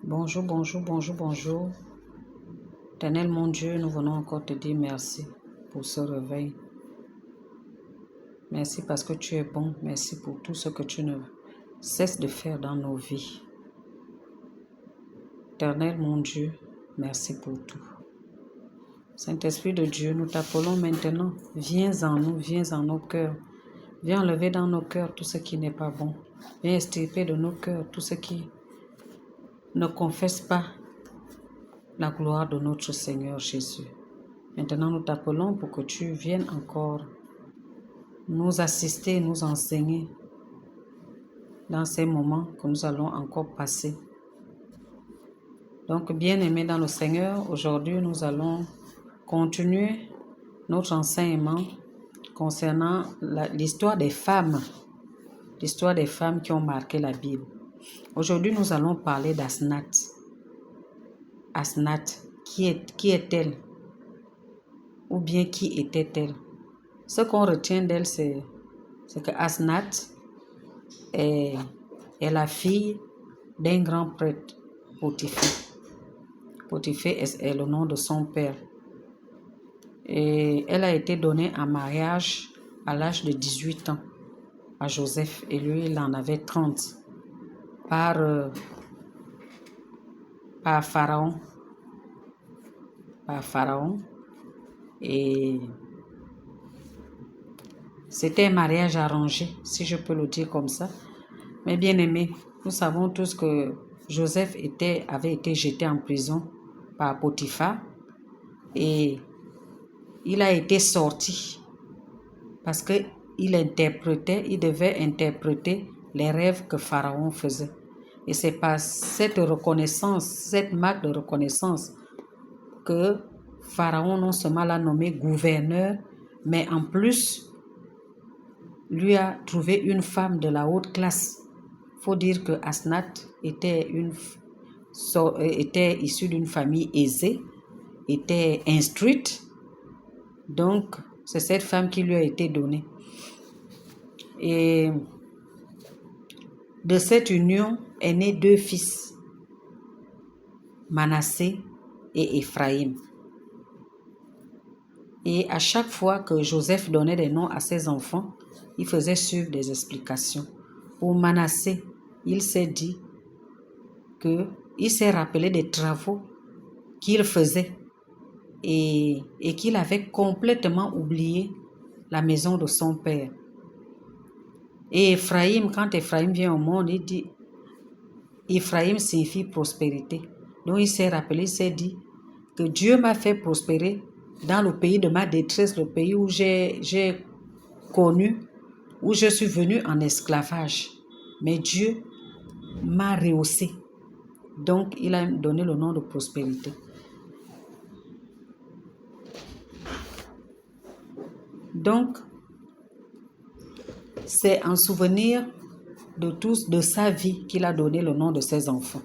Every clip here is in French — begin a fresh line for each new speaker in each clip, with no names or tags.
Bonjour, bonjour, bonjour, bonjour. Éternel mon Dieu, nous venons encore te dire merci pour ce réveil. Merci parce que tu es bon. Merci pour tout ce que tu ne cesses de faire dans nos vies. Éternel mon Dieu, merci pour tout. Saint-Esprit de Dieu, nous t'appelons maintenant. Viens en nous, viens en nos cœurs. Viens enlever dans nos cœurs tout ce qui n'est pas bon. Viens extirper de nos cœurs tout ce qui ne confesse pas la gloire de notre Seigneur Jésus. Maintenant, nous t'appelons pour que tu viennes encore nous assister, nous enseigner dans ces moments que nous allons encore passer. Donc, bien-aimés dans le Seigneur, aujourd'hui, nous allons continuer notre enseignement concernant l'histoire des femmes qui ont marqué la Bible. Aujourd'hui, nous allons parler d'Asnath. Asnath, qui est-elle? Ou bien qui était-elle? Ce qu'on retient d'elle, c'est que Asnath est la fille d'un grand prêtre, Potiphar. Potiphar est le nom de son père. Et elle a été donnée en mariage à l'âge de 18 ans à Joseph. Et lui, il en avait 30 par Pharaon. Et c'était un mariage arrangé, si je peux le dire comme ça. Mais bien aimé, nous savons tous que Joseph avait été jeté en prison par Potiphar et il a été sorti parce qu'il devait interpréter les rêves que Pharaon faisait. Et c'est par cette marque de reconnaissance que Pharaon non seulement l'a nommé gouverneur, mais en plus lui a trouvé une femme de la haute classe. Il faut dire que Asnath était issue d'une famille aisée, était instruite. Donc, c'est cette femme qui lui a été donnée. Et de cette union est né 2 fils, Manassé et Éphraïm. Et à chaque fois que Joseph donnait des noms à ses enfants, il faisait suivre des explications. Pour Manassé, il s'est rappelé des travaux qu'il faisait et qu'il avait complètement oublié la maison de son père. Et Éphraïm, quand Éphraïm vient au monde, il dit, Éphraïm signifie prospérité. Donc il s'est rappelé, il s'est dit que Dieu m'a fait prospérer dans le pays de ma détresse, le pays où j'ai connu, où je suis venu en esclavage. Mais Dieu m'a rehaussé. Donc il a donné le nom de prospérité. Donc, c'est en souvenir de sa vie qu'il a donné le nom de ses enfants.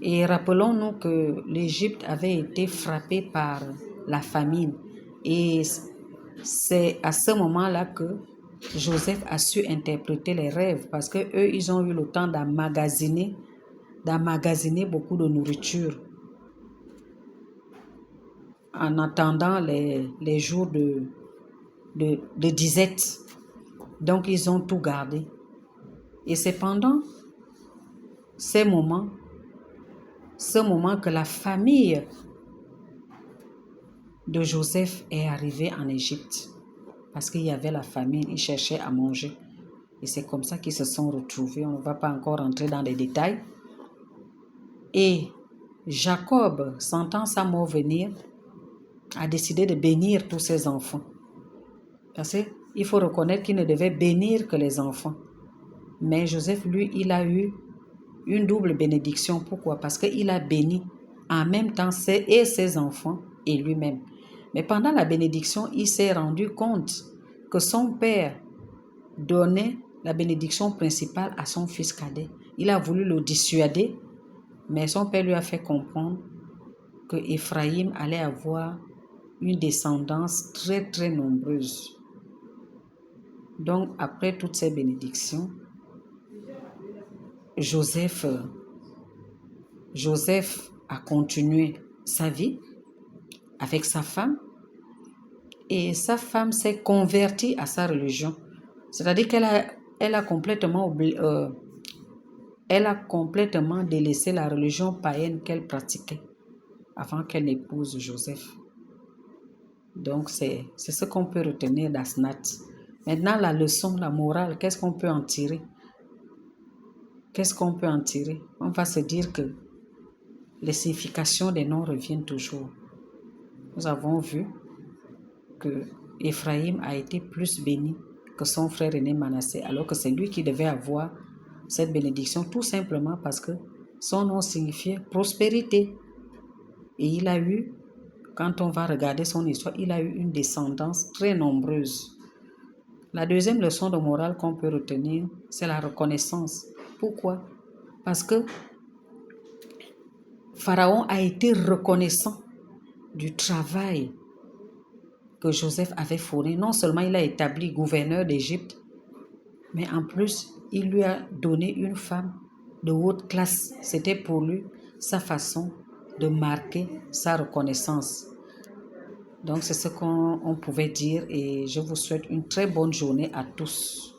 Et rappelons-nous que l'Égypte avait été frappée par la famine. Et c'est à ce moment-là que Joseph a su interpréter les rêves parce qu'eux, ils ont eu le temps d'emmagasiner beaucoup de nourriture en attendant les jours de disette. Donc, ils ont tout gardé. Et c'est pendant ce moment que la famille de Joseph est arrivée en Égypte. Parce qu'il y avait la famine, ils cherchaient à manger. Et c'est comme ça qu'ils se sont retrouvés. On ne va pas encore rentrer dans les détails. Et Jacob, sentant sa mort venir, a décidé de bénir tous ses enfants. Parce qu'il faut reconnaître qu'il ne devait bénir que les enfants. Mais Joseph, lui, il a eu une double bénédiction. Pourquoi? Parce qu'il a béni en même temps ses enfants et lui-même. Mais pendant la bénédiction, il s'est rendu compte que son père donnait la bénédiction principale à son fils cadet. Il a voulu le dissuader, mais son père lui a fait comprendre que Éphraïm allait avoir une descendance très très nombreuse. Donc après toutes ces bénédictions, Joseph Joseph a continué sa vie avec sa femme et sa femme s'est convertie à sa religion. C'est-à-dire elle a complètement délaissé la religion païenne qu'elle pratiquait avant qu'elle n'épouse Joseph. Donc, c'est ce qu'on peut retenir d'Asnath. Maintenant, la leçon, la morale, qu'est-ce qu'on peut en tirer? Qu'est-ce qu'on peut en tirer? On va se dire que les significations des noms reviennent toujours. Nous avons vu que Ephraïm a été plus béni que son frère aîné Manassé, alors que c'est lui qui devait avoir cette bénédiction, tout simplement parce que son nom signifiait prospérité. Et il a eu, quand on va regarder son histoire, il a eu une descendance très nombreuse. La deuxième leçon de morale qu'on peut retenir, c'est la reconnaissance. Pourquoi? Parce que Pharaon a été reconnaissant du travail que Joseph avait fourni. Non seulement il a établi gouverneur d'Égypte, mais en plus, il lui a donné une femme de haute classe. C'était pour lui sa façon de marquer sa reconnaissance. Donc, c'est ce qu'on pouvait dire et je vous souhaite une très bonne journée à tous.